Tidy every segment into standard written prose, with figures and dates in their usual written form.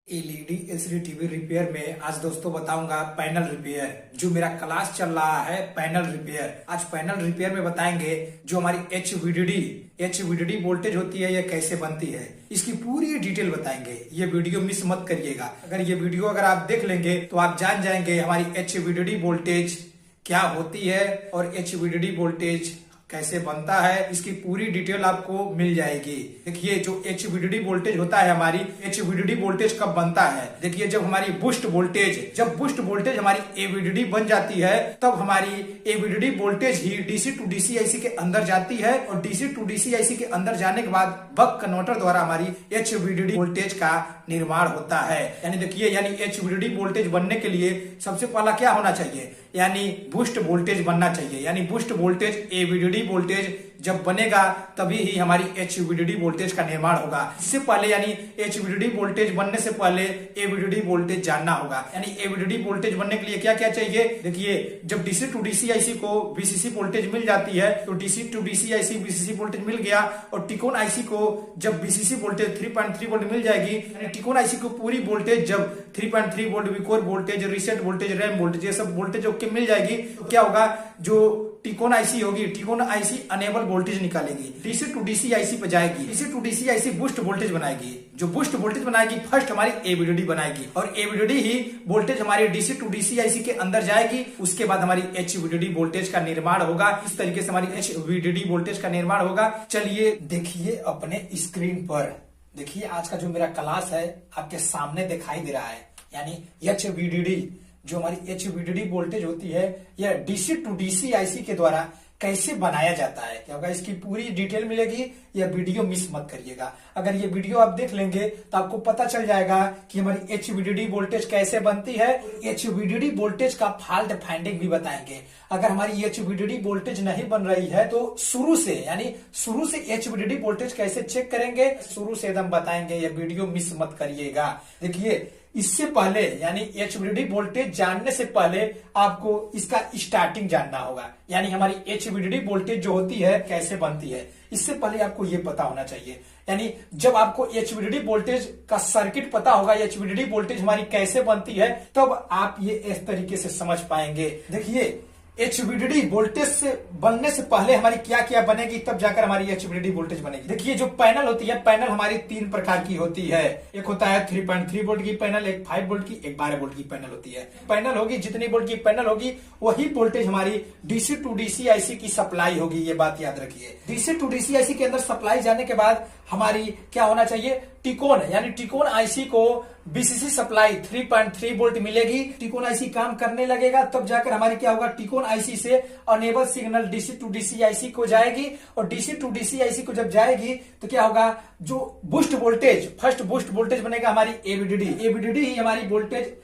LED LCD TV repair में आज दोस्तों बताऊंगा पैनल रिपेयर। जो मेरा क्लास चल रहा है पैनल रिपेयर, आज पैनल रिपेयर में बताएंगे जो हमारी एचवीडीडी वोल्टेज होती है ये कैसे बनती है, इसकी पूरी डिटेल बताएंगे। ये वीडियो मिस मत करिएगा। अगर ये वीडियो आप देख लेंगे तो आप जान जाएंगे हमारी एचवीडीडी वोल्टेज क्या होती है और एचवीडीडी वोल्टेज कैसे बनता है, इसकी पूरी डिटेल आपको मिल जाएगी। देखिए जो एचवीडीडी वोल्टेज होता है, हमारी एचवीडीडी वोल्टेज कब बनता है। देखिए जब हमारी बूस्ट वोल्टेज हमारी एवीडीडी बन जाती है, तब हमारी एवीडीडी वोल्टेज ही डीसी टू डीसी आईसी के अंदर जाती है और डीसी टू डीसी आईसी के अंदर जाने के बाद बक कन्वर्टर द्वारा हमारी एचवीडीडी वोल्टेज का निर्माण होता है। यानी देखिए एचवीडीडी वोल्टेज बनने के लिए सबसे पहला क्या होना चाहिए, यानी बूस्ट वोल्टेज बनना चाहिए। यानी बूस्ट वोल्टेज एवीडीडी वोल्टेज जब बनेगा तभी ही हमारी एचवीडीडी वोल्टेज का निर्माण होगा। इससे पहले यानी एचवीडीडी वोल्टेज बनने से पहले एवीडीडी वोल्टेज जानना होगा। यानी एवीडीडी वोल्टेज बनने के लिए क्या क्या चाहिए। देखिए जब डीसी टू डीसी आईसी को बीसीसी वोल्टेज मिल जाती है तो DC to DC IC VCC voltage मिल गया, और टिकोन आईसी को जब बीसीसी वोल्टेज 3.3 वोल्ट मिल जाएगी, यानी टिकोन आईसी को पूरी वोल्टेज जब 3.3 volt vcore voltage, reset voltage, RAM voltage, ये सब वोल्टेज ओके मिल जाएगी तो क्या होगा, जो टिकोन आईसी होगी, टिकोन आईसी अनेबल वोल्टेज निकालेगी, डीसी टू डीसी आईसी पे जाएगी, DC to DC IC boost voltage बनाएगी। जो बूस्ट वोल्टेज बनाएगी फर्स्ट हमारी एवीडीडी बनाएगी, और एवीडीडी ही वोल्टेज हमारी डीसी टू डीसी आईसी के अंदर जाएगी। उसके बाद हमारी एचवीडीडी वोल्टेज का निर्माण होगा। इस तरीके से हमारी एचवीडीडी वोल्टेज का निर्माण होगा। चलिए देखिए अपने स्क्रीन पर, देखिए आज का जो मेरा क्लास है आपके सामने दिखाई दे रहा है। यानी एचवीडीडी जो हमारी एचवीडीडी वोल्टेज होती है यह डीसी टू डीसी आईसी के द्वारा कैसे बनाया जाता है, क्या होगा, इसकी पूरी डिटेल मिलेगी। यह वीडियो मिस मत करिएगा। अगर ये वीडियो आप देख लेंगे तो आपको पता चल जाएगा कि हमारी एचवीडीडी वोल्टेज कैसे बनती है। एचवीडीडी वोल्टेज का फॉल्ट फाइंडिंग भी बताएंगे। अगर हमारी एचवीडीडी वोल्टेज नहीं बन रही है तो शुरू से एचवीडीडी वोल्टेज कैसे चेक करेंगे, शुरू से एकदम बताएंगे। यह वीडियो मिस मत करिएगा। देखिए इससे पहले यानी एचवीडीडी वोल्टेज जानने से पहले आपको इसका स्टार्टिंग जानना होगा। यानी हमारी एचवीडीडी वोल्टेज जो होती है कैसे बनती है, इससे पहले आपको ये पता होना चाहिए। यानी जब आपको एचवीडीडी वोल्टेज का सर्किट पता होगा, एचवीडीडी वोल्टेज हमारी कैसे बनती है, तब आप ये इस तरीके से समझ पाएंगे। देखिए एचवीडीडी वोल्टेज से बनने से पहले हमारी क्या क्या बनेगी, तब जाकर हमारी एचवीडीडी वोल्टेज बनेगी। देखिए जो पैनल होती है, पैनल हमारी 3 प्रकार की होती है। एक होता है 3.3 वोल्ट की पैनल, एक 5 वोल्ट की, एक 12 वोल्ट की पैनल होती है। पैनल होगी जितनी वोल्ट की पैनल होगी वही वोल्टेज हमारी डीसी टू डीसी आईसी की सप्लाई होगी। ये बात याद रखिए। डीसी टू डीसी आईसी के अंदर सप्लाई जाने के बाद हमारी क्या होना चाहिए, टिकोन यानी टिकोन आईसी को बीसीसी सप्लाई 3.3 वोल्ट मिलेगी। टिकोन आईसी काम करने लगेगा तब जाकर हमारी क्या होगा, टिकोन आईसी से enable signal DC to DC IC को जाएगी, और डीसी टू डीसी आईसी को जब जाएगी तो क्या होगा, जो boost voltage first boost voltage बनेगा हमारी एवीडीडी ही हमारी वोल्टेज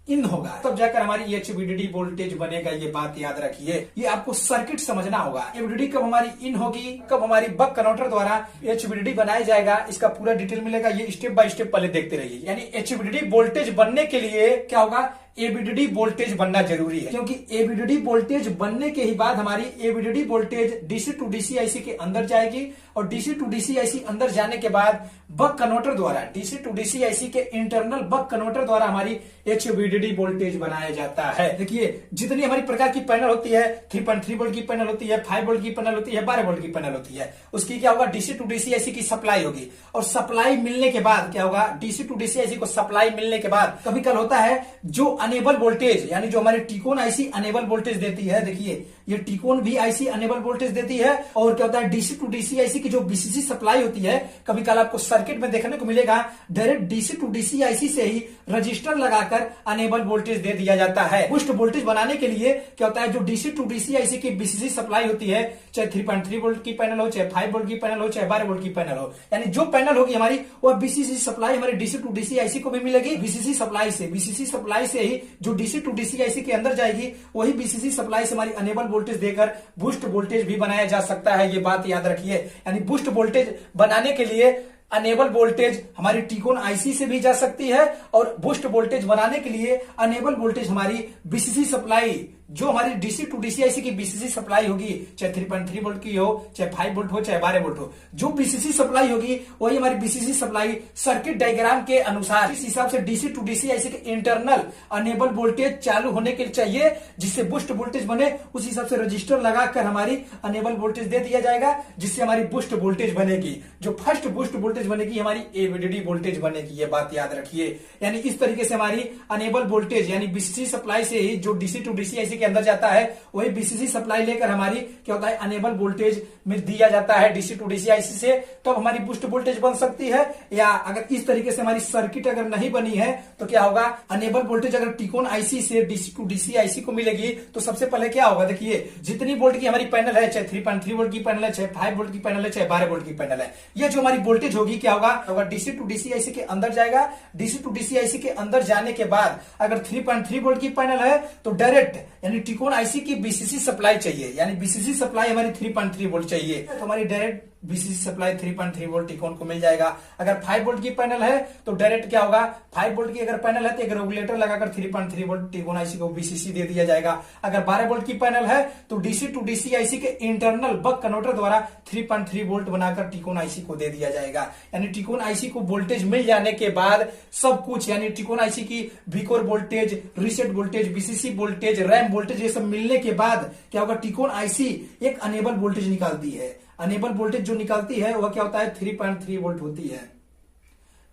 इन होगा, तब जाकर हमारी एचवीडीडी वोल्टेज बनेगा। ये बात याद रखिए। ये आपको सर्किट समझना होगा। एवीडीडी कब हमारी इन होगी, कब हमारी बक कन्वर्टर द्वारा एचवीडीडी बनाया जाएगा, इसका पूरा डिटेल मिलेगा। ये स्टेप बाय स्टेप पहले देखते रहिए। यानी एचवीडीडी वोल्टेज बनने के लिए क्या होगा, एवीडीडी वोल्टेज बनना जरूरी है, क्योंकि एवीडीडी वोल्टेज बनने के ही बाद हमारी AVDD voltage DC to DC IC के अंदर जाएगी, और डीसी टू डीसी आईसी अंदर जाने के बाद बक कन्वर्टर द्वारा डीसी टू डीसी आईसी के इंटरनल बक कन्वर्टर द्वारा हमारी एचवीडीडी वोल्टेज बनाया जाता है। देखिए जितनी हमारी प्रकार की पैनल होती है, 3.3 वोल्ट की पैनल होती है, 5 वोल्ट की पैनल होती है, 12 वोल्ट की पैनल होती है, उसकी क्या होगा, डीसी टू डीसी आईसी की सप्लाई होगी। और सप्लाई मिलने के बाद क्या होगा, डीसी टू डीसी आईसी को सप्लाई मिलने के बाद कभी कल होता है जो अनेबल वोल्टेज, यानी जो हमारी टिकोन आईसी अनेबल वोल्टेज देती है। देखिए ये टिकोन भी आईसी अनेबल वोल्टेज देती है, और क्या होता है, डीसी टू डीसी आईसी की जो बीसीसी सप्लाई होती है, कभी कल आपको सर्किट में देखने को मिलेगा direct DC to DC IC से ही रजिस्टर लगाकर अनेबल वोल्टेज दे दिया जाता है। बूस्ट वोल्टेज बनाने के लिए क्या होता है, जो डीसी टू डीसी आईसी की बीसीसी सप्लाई होती है, चाहे 3.3 वोल्ट की पैनल हो, चाहे 5 वोल्ट की पैनल हो, चाहे 12 वोल्ट की पैनल हो, यानी जो पैनल होगी हमारी वह बीसीसी सप्लाई हमारी डीसी टू डीसी आईसी को भी मिलेगी। बीसीसी सप्लाई से ही जो डीसी टू डीसी आईसी के अंदर जाएगी वही बीसीसी सप्लाई से हमारी अनेबल वोल्टेज देकर बूस्ट वोल्टेज भी बनाया जा सकता है। ये बात याद रखिए। यानी बूस्ट वोल्टेज बनाने के लिए अनेबल वोल्टेज हमारी टिकोन आईसी से भी जा सकती है, और बूस्ट वोल्टेज बनाने के लिए अनेबल वोल्टेज हमारी बीसीसी सप्लाई जो हमारी डीसी टू डीसी आईसी की बीसीसी सप्लाई होगी, चाहे 3.3 वोल्ट की हो, चाहे 5 वोल्ट हो, चाहे 12 वोल्ट हो, जो बीसीसी सप्लाई होगी वही हमारी बीसीसी सप्लाई सर्किट डायग्राम के अनुसार इस हिसाब से डीसी टू डीसी आईसी के इंटरनल अनेबल वोल्टेज चालू होने के लिए चाहिए, जिससे बूस्ट वोल्टेज बने। उस हिसाब से रजिस्टर लगाकर हमारी अनेबल वोल्टेज दे दिया जाएगा, जिससे हमारी बूस्ट वोल्टेज बनेगी। जो फर्स्ट बूस्ट वोल्टेज बनेगी हमारी एवीडीडी वोल्टेज बनेगी, ये बात याद रखिए। यानी इस तरीके से हमारी अनेबल वोल्टेज यानी बीसीसी सप्लाई से ही जो डीसी टू डीसी आईसी के अंदर जाता है वही बीसीसी सप्लाई लेकर हमारी क्या होता है अनेबल वोल्टेज में दिया जाता है डीसी टू डीसी आईसी से, तब हमारी बूस्ट वोल्टेज बन सकती है। या अगर इस तरीके से हमारी सर्किट अगर नहीं बनी है तो क्या होगा, अनेबल वोल्टेज अगर टिकोन आईसी से डीसी टू डीसी आईसी को मिलेगी तो सबसे पहले क्या होगा, देखिए जितनी वोल्ट की हमारी पैनल है, चाहे 3.3 वोल्ट की पैनल है, चाहे 5 वोल्ट की पैनल है, चाहे 12 वोल्ट की पैनल है, ये जो हमारी वोल्टेज होगी क्या होगा डीसी टू डीसी आईसी के अंदर जाएगा। डीसी टू डीसी आईसी के अंदर जाने के बाद अगर 3.3 वोल्ट की पैनल है तो डायरेक्ट यानी टिकोन आईसी की बीसीसी सप्लाई चाहिए, यानी बीसीसी सप्लाई हमारी 3.3 वोल्ट चाहिए, तो हमारी डायरेक्ट बीसीसी सप्लाई 3.3 वोल्ट टिकोन को मिल जाएगा। अगर 5 वोल्ट की पैनल है तो डायरेक्ट क्या होगा, 5 वोल्ट की अगर पैनल है तो एक रेगुलेटर लगाकर 3.3 वोल्ट टिकोन आईसी को बीसीसी दे दिया जाएगा। अगर 12 वोल्ट की पैनल है तो डीसी टू डीसी आईसी के इंटरनल बक कन्वर्टर द्वारा 3.3 वोल्ट बनाकर टिकोन आईसी को दे दिया जाएगा। यानी टिकोन आईसी को वोल्टेज मिल जाने के बाद सब कुछ यानी टिकोन आईसी की vcore voltage, reset voltage, VCC voltage, RAM voltage, ये सब मिलने के बाद क्या होगा, टिकोन आईसी एक अनेबल वोल्टेज निकालती है। अनेबल वोल्टेज जो निकालती है वह क्या होता है 3.3 वोल्ट होती है।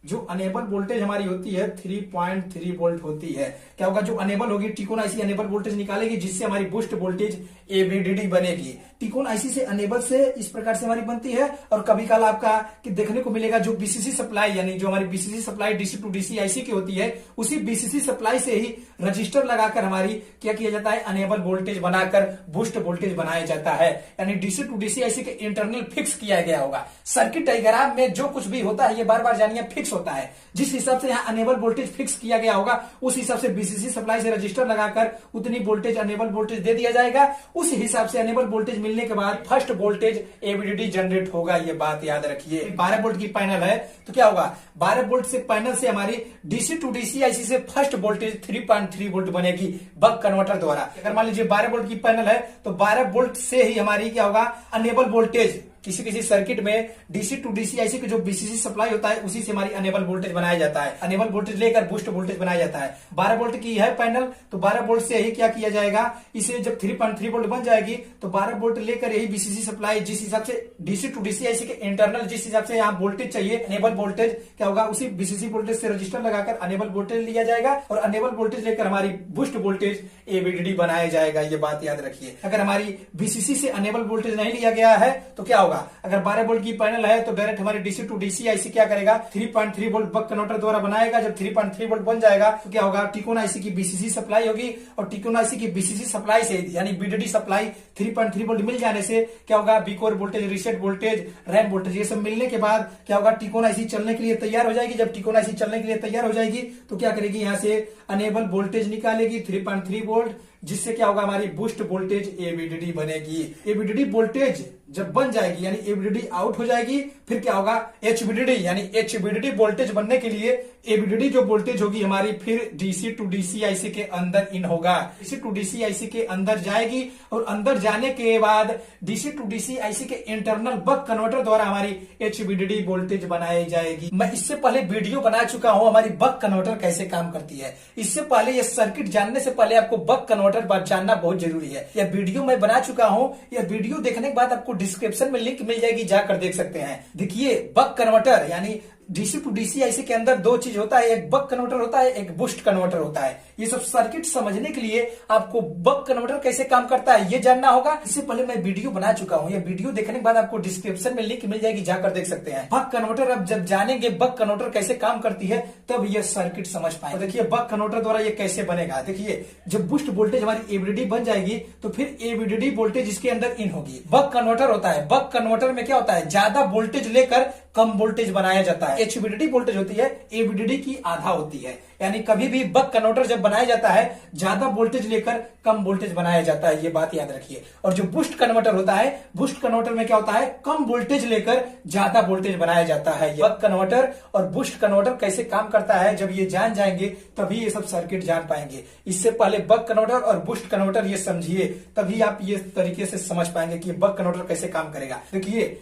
जो अनेबल वोल्टेज हमारी होती है 3.3 वोल्ट होती है। क्या होगा, जो अनेबल होगी टिकोन आईसी अनेबल वोल्टेज निकालेगी, जिससे हमारी बूस्ट वोल्टेज एवीडीडी बनेगी। टिकोन आईसी से अनेबल से इस प्रकार से हमारी बनती है। और कभी काल आपका कि देखने को मिलेगा जो बीसीसी सप्लाई यानी जो हमारी VCC supply DC to DC IC की होती है, उसी बीसीसी सप्लाई से ही रजिस्टर लगाकर हमारी क्या किया जाता है, अनेबल वोल्टेज बनाकर बूस्ट वोल्टेज बनाया जाता है। यानी डीसी टू डीसी आईसी के इंटरनल फिक्स किया गया होगा। सर्किट डायग्राम में जो कुछ भी होता है ये बार बार जानिए फिक्स होता है। जिस हिसाब से यहाँ अनेबल वोल्टेज फिक्स किया गया होगा उस हिसाब से बीसीसी सप्लाई से रजिस्टर लगाकर उतनी वोल्टेज अनेबल वोल्टेज दे दिया जाएगा। उस हिसाब से अनेबल वोल्टेज मिलने के बाद फर्स्ट वोल्टेज एवीडीडी जनरेट होगा, ये बात याद रखिए। 12 वोल्ट की पैनल है तो क्या होगा, 12 वोल्ट से पैनल से हमारी डीसी टू डीसी आईसी से फर्स्ट वोल्टेज 3.3 वोल्ट बनेगी बक कन्वर्टर द्वारा। अगर मान लीजिए 12 वोल्ट की पैनल है तो 12 वोल्ट से ही हमारी क्या होगा, अनेबल वोल्टेज किसी किसी सर्किट में डीसी टू डीसी आईसी की जो बीसीसी सप्लाई होता है उसी से हमारी अनेबल वोल्टेज बनाया जाता है। अनेबल वोल्टेज लेकर बूस्ट वोल्टेज बनाया जाता है। 12 वोल्ट की है पैनल तो 12 वोल्ट से ही क्या किया जाएगा, इसे जब 3.3 वोल्ट बन जाएगी तो 12 वोल्ट लेकर यही बीसीसी सप्लाई जिस हिसाब से डीसी टू डीसी आईसी के इंटरनल जिस हिसाब से यहाँ वोल्टेज चाहिए अनेबल वोल्टेज क्या होगा, उसी बीसीसी वोल्टेज से रजिस्टर लगाकर अनेबल वोल्टेज लिया जाएगा और अनेबल वोल्टेज लेकर हमारी बूस्ट वोल्टेज एवीडीडी बनाया जाएगा। ये बात याद रखिए। अगर हमारी बीसीसी से अनेबल वोल्टेज नहीं लिया गया है तो क्या होगा, अगर 12 वोल्ट की पैनल है तो डायरेक्ट हमारी डीसी टू डीसी आईसी क्या करेगा, 3.3 वोल्ट बक कन्वर्टर द्वारा बनाएगा। जब 3.3 वोल्ट बन जाएगा तो क्या होगा, टिकोन आईसी की बीसीसी सप्लाई होगी और टिकोन आईसी की बीसीसी सप्लाई से यानी बीडीडी सप्लाई 3.3 वोल्ट मिल जाने से क्या होगा, vcore voltage, reset voltage, RAM voltage, ये सब मिलने के बाद क्या होगा, टिकोन आईसी चलने के लिए तैयार हो जाएगी। जब टिकोन आईसी चलने के लिए तैयार हो जाएगी तो क्या करेगी, यहाँ से अनेबल वोल्टेज निकालेगी 3.3 वोल्ट, जिससे क्या होगा, हमारी बूस्ट वोल्टेज एवीडीडी बनेगी। एवीडीडी वोल्टेज जब बन जाएगी यानी एवीडीडी आउट हो जाएगी, फिर क्या होगा, एचवीडीडी यानी एचवीडीडी वोल्टेज बनने के लिए एवीडीडी जो वोल्टेज होगी हमारी फिर डीसी टू डीसी आईसी के अंदर इन होगा। डीसी टू डीसी आईसी के अंदर जाएगी और अंदर जाने के बाद डीसी टू डीसी आईसी के इंटरनल बक कन्वर्टर द्वारा हमारी एचवीडीडी वोल्टेज बनाई जाएगी। मैं इससे पहले वीडियो बना चुका हूं हमारी बक कन्वर्टर कैसे काम करती है। इससे पहले ये सर्किट जानने से पहले आपको बक कन्वर्टर बात जानना बहुत जरूरी है। यह वीडियो मैं बना चुका हूं, यह वीडियो देखने के बाद आपको डिस्क्रिप्शन में लिंक मिल जाएगी, जाकर देख सकते हैं। देखिए बक कन्वर्टर यानी डीसी टू डीसी आईसी के अंदर दो चीज होता है, एक बक कन्वर्टर होता है, एक बूस्ट कन्वर्टर होता है। ये सब सर्किट समझने के लिए आपको बक कन्वर्टर कैसे काम करता है ये जानना होगा। इससे पहले मैं वीडियो बना चुका हूं, ये वीडियो देखने के बाद आपको डिस्क्रिप्शन में लिंक मिल जाएगी, जाकर देख सकते हैं। बक कन्वर्टर अब जब जानेंगे बक कन्वर्टर कैसे काम करती है तब ये सर्किट समझ पाए। देखिए बक कन्वर्टर द्वारा ये कैसे बनेगा, देखिए जब बूस्ट वोल्टेज हमारी एवीडीडी बन जाएगी तो फिर एवीडीडी वोल्टेज इसके अंदर इन होगी। बक कन्वर्टर होता है, बक कन्वर्टर में क्या होता है, ज्यादा वोल्टेज लेकर कम वोल्टेज बनाया जाता है। एचवीडीडी वोल्टेज होती है एवीडीडी की आधा होती है। यानी कभी भी बक कन्वर्टर जब बनाया जाता है ज्यादा वोल्टेज लेकर कम वोल्टेज बनाया जाता है, ये बात याद रखिए। और जो बूस्ट कन्वर्टर होता है, बूस्ट कन्वर्टर में क्या होता है, कम वोल्टेज लेकर ज्यादा वोल्टेज बनाया जाता है। बक कन्वर्टर और बूस्ट कन्वर्टर कैसे काम करता है जब ये जान जाएंगे तभी ये सब सर्किट जान पाएंगे। इससे पहले बक कन्वर्टर और बूस्ट कन्वर्टर ये समझिए, तभी आप ये तरीके से समझ पाएंगे कि बक कन्वर्टर कैसे काम करेगा। देखिए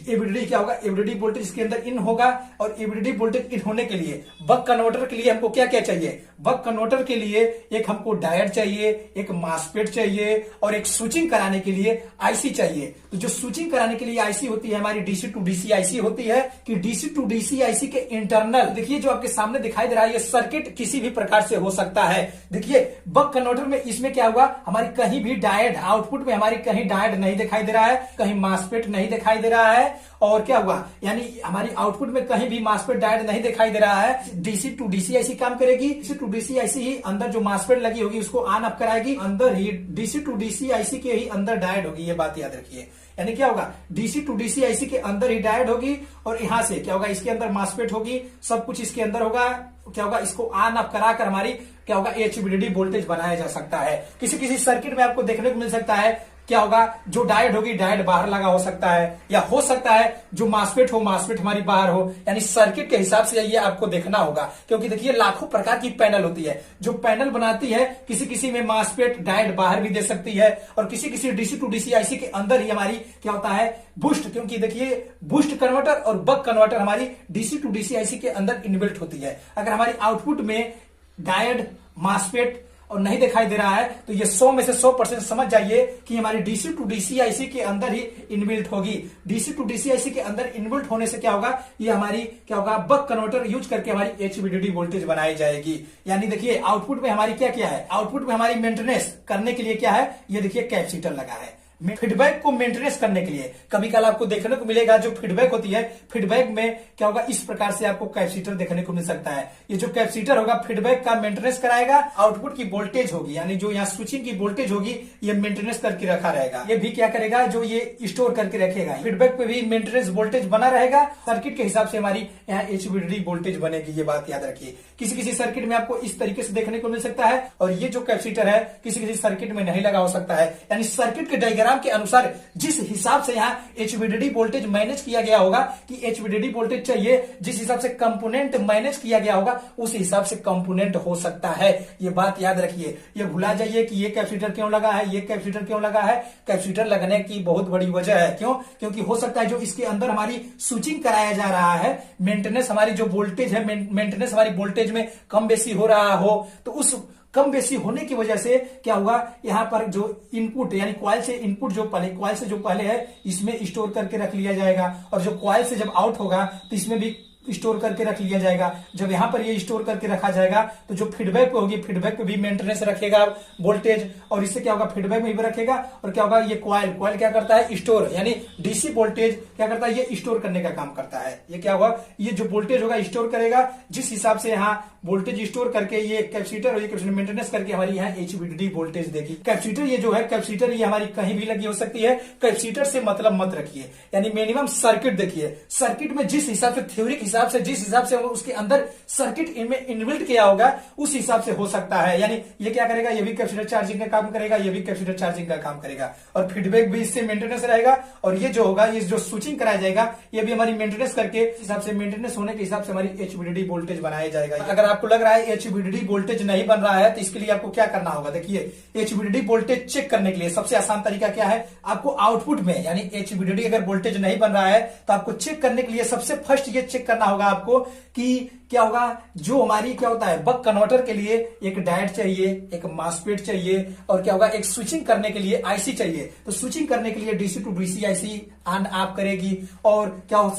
एवीडीडी क्या होगा, एवीडीडी वोल्टेज इसके अंदर इन होगा और एवीडीडी वोल्टेज इन होने के लिए बक कन्वर्टर के लिए हमको क्या क्या चाहिए, बक कन्वर्टर के लिए एक हमको डायोड चाहिए, एक मासफेट चाहिए और एक स्विचिंग कराने के लिए आईसी चाहिए। तो जो स्विचिंग कराने के लिए आईसी होती है हमारी डीसी टू डीसी आईसी होती है कि डीसी टू डीसी आईसी के इंटरनल, देखिए जो आपके सामने दिखाई दे रहा है ये सर्किट किसी भी प्रकार से हो सकता है। देखिए बक कन्वर्टर में इसमें क्या हुआ, हमारी कहीं भी डायोड आउटपुट में हमारी कहीं डायोड नहीं दिखाई दे रहा है, कहीं मासफेट नहीं दिखाई दे रहा है और क्या हुआ, यानी हमारी आउटपुट में कहीं भी मासफेट डायोड नहीं दिखाई दे रहा है। डीसी टू डीसी आईसी काम करेगी, डीसी टू डीसी आईसी ही अंदर जो मासफेट लगी होगी उसको ऑन अप कराएगी, अंदर ही डीसी टू डीसी आईसी के ही अंदर डायोड होगी, ये बात याद रखिए। यानी क्या होगा, डीसी टू डीसी आईसी के अंदर ही डायोड होगी और यहां से क्या होगा, इसके अंदर मासफेट होगी, सब कुछ इसके अंदर होगा। क्या होगा, इसको ऑन अप कराकर हमारी क्या होगा एचवीडीडी वोल्टेज बनाया जा सकता है। किसी किसी सर्किट में आपको देखने को मिल सकता है क्या होगा, जो डायोड होगी डायोड बाहर लगा हो सकता है, या हो सकता है जो मासफेट हो मासफेट हमारी बाहर हो। यानी सर्किट के हिसाब से ये आपको देखना होगा, क्योंकि देखिए लाखों प्रकार की पैनल होती है। जो पैनल बनाती है किसी किसी में मासफेट डायोड बाहर भी दे सकती है और किसी किसी डीसी टू डीसी आईसी के अंदर ही हमारी क्या होता है बूस्ट, क्योंकि देखिए बूस्ट कन्वर्टर और बक कन्वर्टर हमारी डीसी टू डीसी आईसी के अंदर इनबिल्ट होती है। अगर हमारी आउटपुट में डायोड मासफेट और नहीं दिखाई दे रहा है तो ये 100 में से 100% समझ जाइए कि हमारी डीसी टू डीसी आईसी के अंदर ही इनबिल्ट होगी। डीसी टू डीसी आईसी के अंदर इनबिल्ट होने से क्या होगा, ये हमारी क्या होगा बक कन्वर्टर यूज करके हमारी एचवीडीडी वोल्टेज बनाई जाएगी। यानी देखिए आउटपुट में हमारी क्या क्या है, आउटपुट में हमारी मेंटेनेंस करने के लिए क्या है, ये देखिए कैपेसिटर लगा है फीडबैक को मेंटेनेंस करने के लिए। कभी कल आपको देखने को मिलेगा जो फीडबैक होती है, फीडबैक में क्या होगा, इस प्रकार से आपको कैपेसिटर देखने को मिल सकता है। ये जो कैपेसिटर होगा फीडबैक का मेंटेनेंस कराएगा, आउटपुट की वोल्टेज होगी यानी जो यहाँ स्विचिंग की वोल्टेज होगी ये मेंटेनेंस करके रखा रहेगा। ये भी क्या करेगा, जो ये स्टोर करके रखेगा, फीडबैक पे भी मेंटेनेंस वोल्टेज बना रहेगा। सर्किट के हिसाब से हमारी यहाँ एचवीडीडी वोल्टेज बनेगी, ये बात याद रखिए। किसी किसी सर्किट में आपको इस तरीके से देखने को मिल सकता है और ये जो कैपेसिटर है किसी किसी सर्किट में नहीं लगा हो सकता है। यानी सर्किट के डायग्राम के अनुसार जिस हिसाब से यहाँ एचवीडीडी वोल्टेज मैनेज किया गया होगा कि एचवीडीडी वोल्टेज चाहिए, जिस हिसाब से कंपोनेंट मैनेज किया गया होगा उस हिसाब से कंपोनेंट हो सकता है। ये बात याद रखिए, ये भुला जाइए कि ये कैपेसिटर क्यों लगा है, ये कैपेसिटर क्यों लगा है। कैपेसिटर लगने की बहुत बड़ी वजह है, क्यों, क्योंकि हो सकता है जो इसके अंदर हमारी स्विचिंग कराया जा रहा है, मेंटेनेंस हमारी जो वोल्टेज है, मेंटेनेंस हमारी वोल्टेज में कम बेसी हो रहा हो, तो उस कम बेसी होने की वजह से क्या हुआ, यहाँ पर जो इनपुट यानी कॉइल से इनपुट जो पहले है इसमें स्टोर करके रख लिया जाएगा और जो कॉइल से जब आउट होगा तो इसमें भी स्टोर करके रख लिया जाएगा। जब यहाँ पर ये स्टोर करके रखा जाएगा तो जो फीडबैक पे होगी फीडबैक पे भी मेंटेनेंस रखेगा वोल्टेज, और इससे क्या होगा फीडबैक में भी रखेगा और क्या होगा ये कॉइल क्या करता है स्टोर, यानी डीसी वोल्टेज क्या करता है ये स्टोर करने का काम करता है। ये क्या होगा, ये जो वोल्टेज होगा स्टोर करेगा, जिस हिसाब से यहाँ वोल्टेज स्टोर करके ये कैपेसिटर और ये कैपेसिटर मेंटेनेंस करके हमारी यहाँ एचवीडीडी वोल्टेज देगी। कैपेसिटर ये जो है कैपेसिटर ये हमारी कहीं भी लगी हो सकती है, कैपेसिटर से मतलब मत रखिए। यानी मिनिमम सर्किट देखिए, सर्किट में जिस हिसाब से थ्योरी के हिसाब से जिस हिसाब से उसके अंदर सर्किट इनमें इनबिल्ट किया होगा उस हिसाब से हो सकता है। यानी ये क्या करेगा, ये भी कैपेसिटर चार्जिंग का काम करेगा, ये भी कैपेसिटर चार्जिंग का काम करेगा और फीडबैक भी इससे मेंटेनेंस रहेगा। और ये जो होगा ये जो स्विचिंग कराया जाएगा ये भी हमारी मेंटेनेंस करके हिसाब से मेंटेनेंस होने के हिसाब से हमारी एचवीडीडी वोल्टेज बनाया जाएगा। अगर आपको लग रहा है एचवीडीडी वोल्टेज नहीं बन रहा है तो इसके लिए आपको क्या करना होगा, देखिए एचवीडीडी वोल्टेज चेक करने के लिए सबसे आसान तरीका क्या है, आपको आउटपुट में यानी एचवीडीडी अगर वोल्टेज नहीं बन रहा है तो आपको चेक करने के लिए सबसे फर्स्ट ये चेक करना होगा आपको कि क्या होगा, जो हमारी क्या होता है बक कन्वर्टर के लिए एक डायोड चाहिए, एक मासफेट चाहिए और क्या होगा एक स्विचिंग करने के लिए आईसी चाहिए। तो स्विचिंग करने के लिए DC to DC IC on off करेगी और क्या हो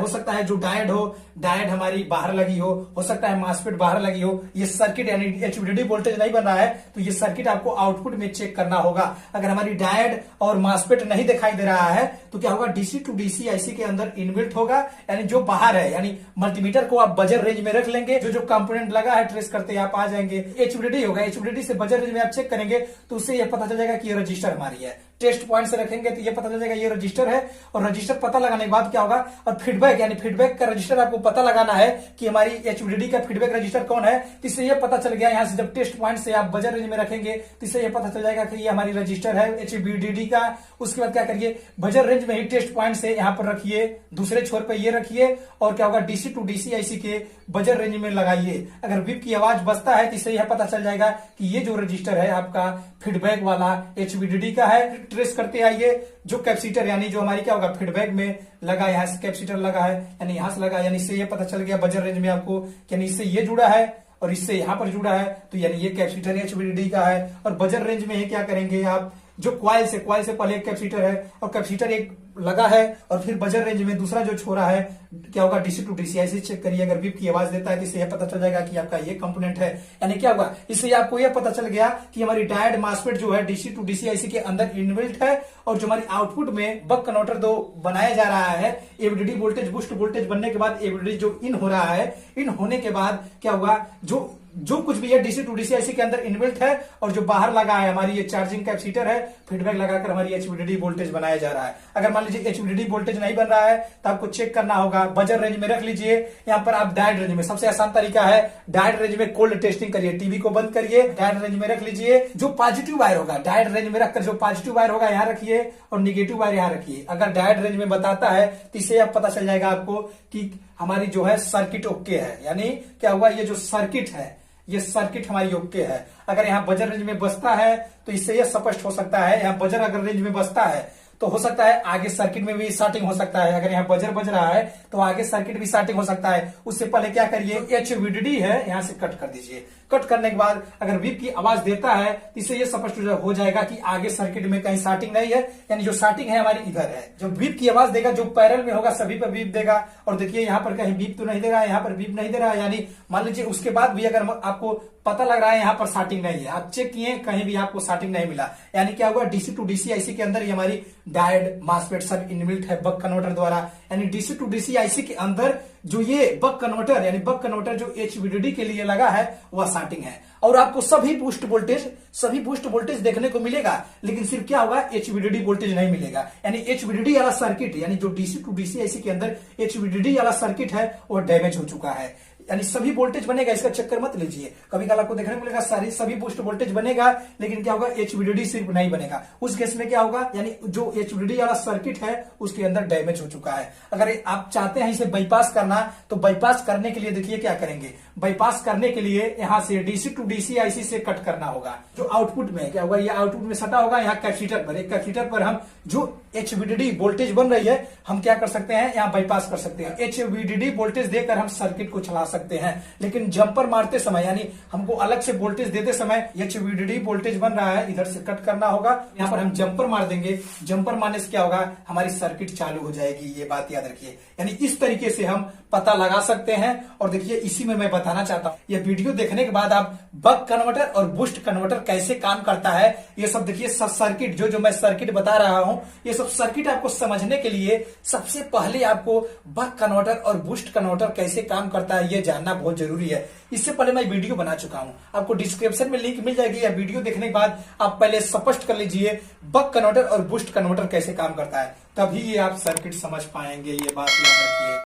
सकता है जो डायोड हमारी बाहर लगी हो सकता है मासफेट बाहर लगी हो। ये सर्किट यानी एचवीडीडी वोल्टेज नहीं बन रहा है तो ये सर्किट आपको आउटपुट में चेक करना होगा। अगर हमारी डायोड और मासफेट नहीं दिखाई दे रहा है तो क्या होगा, डीसी टू डीसी आईसी के अंदर इनबिल्ट होगा, यानी जो बाहर है, यानी मल्टीमीटर को आप बजर रेंज में रख लेंगे, जो कंपोनेंट लगा है ट्रेस करते आप आ जाएंगे। एचवीडीडी होगा, एचवीडीडी से बजर रेंज में आप चेक करेंगे तो उससे यह पता चल जाएगा कि ये रजिस्टर हमारी है। टेस्ट पॉइंट से रखेंगे तो ये पता चल जाएगा ये रजिस्टर है। और रजिस्टर पता लगाने के बाद क्या होगा, और फीडबैक यानी फीडबैक का रजिस्टर आपको पता लगाना है कि हमारी एचवीडीडी का फीडबैक रजिस्टर कौन है। तो इससे ये पता चल गया, यहाँ से जब टेस्ट पॉइंट से आप बजर रेंज में रखेंगे तो इससे ये पता चल जाएगा कि ये हमारी रजिस्टर है एचवीडीडी का। उसके बाद क्या करिए, बजर रेंज में ही टेस्ट पॉइंट से यहाँ पर रखिए, दूसरे छोर पर ये रखिए और क्या होगा डीसी टू डीसी आईसी के बजर रेंज में लगाइए। अगर बीप की आवाज बजता है तो इससे यह पता चल जाएगा कि ये जो रजिस्टर है आपका फीडबैक वाला एचवीडीडी का है। ट्रेस करते आइए, जो कैपेसिटर यानी जो हमारी क्या होगा फीडबैक में लगा, यहाँ से कैपेसिटर लगा है यानी यहां से लगा, यानी इससे ये पता चल गया बजर रेंज में आपको, यानी इससे ये जुड़ा है और इससे यहां पर जुड़ा है, तो यानी ये कैपेसिटर एचवीडीडी का है। और बजर रेंज में क्या करेंगे आप, जो क्वाइल से पहले एक कैपेसिटर है और कैपेसिटर एक लगा है और फिर बजर रेंज में दूसरा जो छोरा है क्या होगा डीसी टू डीसी ऐसे चेक करिए। अगर बीप की आवाज देता है तो इससे यह पता चल जाएगा कि आपका ये कंपोनेंट है। यानी क्या होगा, इससे आपको यह पता चल गया कि हमारी डायोड मॉसफेट जो है डीसी टू डीसी आईसी के अंदर इनबिल्ट है और जो हमारी आउटपुट में बक कन्वर्टर दो बनाया जा रहा है, एवीडीडी वोल्टेज बूस्ट वोल्टेज बनने के बाद एवीडीडी जो इन हो रहा है, इन होने के बाद क्या होगा, जो कुछ भी है डीसी टू डीसी आईसी के अंदर इनबिल्ट है और जो बाहर लगा है हमारी ये चार्जिंग कैपेसिटर है, फीडबैक लगाकर हमारी एचवीडीडी वोल्टेज बनाया जा रहा है। अगर मान लीजिए एचवीडीडी वोल्टेज नहीं बन रहा है तो आपको चेक करना होगा, बजर रेंज में रख लीजिए। यहाँ पर आप डायोड रेंज में, सबसे आसान तरीका है डायोड रेंज में कोल्ड टेस्टिंग करिए, टीवी को बंद करिए, डायोड रेंज में रख लीजिए। जो पॉजिटिव वायर होगा डायोड रेंज में रखकर जो पॉजिटिव वायर होगा यहाँ रखिए और निगेटिव वायर यहाँ रखिए। अगर डायोड रेंज में बताता है तो इससे आप पता चल जाएगा आपको कि हमारी जो है सर्किट ओके है, यानी क्या हुआ, ये जो सर्किट है ये सर्किट हमारी ओके है। अगर यहाँ बजर रेंज में बसता है तो इससे यह स्पष्ट हो सकता है, यहाँ बजर अगर रेंज में बसता है तो हो सकता है आगे सर्किट में भी स्टार्टिंग हो सकता है। अगर यहाँ बजर बज रहा है तो आगे सर्किट भी स्टार्टिंग हो सकता है। उससे पहले क्या करिए, एचवीडीडी है यहाँ से कट कर दीजिए। कट करने के बाद अगर बीप की आवाज देता है तो इससे ये स्पष्ट हो जाएगा कि आगे सर्किट में कहीं स्टार्टिंग नहीं है, यानी जो स्टार्टिंग है हमारी इधर है। जब बीप की आवाज देगा, जो पैरेलल में होगा सभी पर बीप देगा। और देखिए यहाँ पर कहीं बीप तो नहीं दे रहा है, यहाँ पर बीप नहीं दे रहा है, यानी मान लीजिए उसके बाद भी अगर आपको पता लग रहा है यहाँ पर स्टार्टिंग नहीं है, आप चेक किए कहीं भी आपको स्टार्टिंग नहीं मिला, यानी क्या हुआ, डीसी टू डीसी आईसी के अंदर ये हमारी डायोड मॉसफेट सब इनबिल्ट है बक कन्वर्टर द्वारा। यानी डीसी टू डीसी आईसी के अंदर जो ये बक कन्वर्टर यानी बक कन्वर्टर जो एचवीडीडी के लिए लगा है वह स्टार्टिंग है। और आपको सभी बूस्ट वोल्टेज देखने को मिलेगा, लेकिन सिर्फ क्या होगा, एचवीडीडी वोल्टेज नहीं मिलेगा। यानी एचवीडीडी वाला सर्किट यानी जो डीसी टू डीसी आईसी के अंदर एचवीडीडी वाला सर्किट है वो डैमेज हो चुका है। यानी सभी वोल्टेज बनेगा, इसका चक्कर मत लीजिए। कभी कल आपको देखने को मिलेगा सभी बूस्ट वोल्टेज बनेगा, लेकिन क्या होगा, एचवीडीडी सिर्फ नहीं बनेगा। उस केस में क्या होगा, यानी जो एचवीडीडी वाला सर्किट है उसके अंदर डैमेज हो चुका है। अगर आप चाहते हैं इसे बाईपास करना तो बाईपास करने के लिए देखिए क्या करेंगे, बाईपास करने के लिए यहां से डीसी टू डीसी आईसी से कट करना होगा। जो आउटपुट में क्या होगा, ये आउटपुट में सटा होगा यहाँ कैपेसिटर पर, एक कैपेसिटर पर हम जो एचवीडीडी वोल्टेज बन रही है हम क्या कर सकते हैं, यहाँ बाईपास कर सकते हैं। एचवीडीडी वोल्टेज देकर हम सर्किट को चला सकते हैं, लेकिन जंपर मारते समय यानी हमको अलग से वोल्टेज देते समय एचवीडीडी वोल्टेज बन रहा है, इधर से कट करना होगा। यहाँ पर हम जंपर मार देंगे, जंपर मारने से क्या होगा, हमारी सर्किट चालू हो जाएगी। ये बात याद रखिए, यानी इस तरीके से हम पता लगा सकते हैं। और देखिए इसी में मैं बताना चाहता हूं, ये वीडियो देखने के बाद आप बक कन्वर्टर और बूस्ट कन्वर्टर कैसे काम करता है ये सब देखिए। सब सर्किट जो मैं सर्किट बता रहा हूं, ये सब सर्किट आपको समझने के लिए सबसे पहले आपको बक कन्वर्टर और बूस्ट कन्वर्टर कैसे काम करता है ये जानना बहुत जरूरी है। इससे पहले मैं वीडियो बना चुका हूं, आपको डिस्क्रिप्शन में लिंक मिल जाएगी, या वीडियो देखने के बाद आप पहले स्पष्ट कर लीजिए बक कन्वर्टर और बूस्ट कन्वर्टर कैसे काम करता है, तभी ये आप सर्किट समझ पाएंगे। ये बात याद रखिए।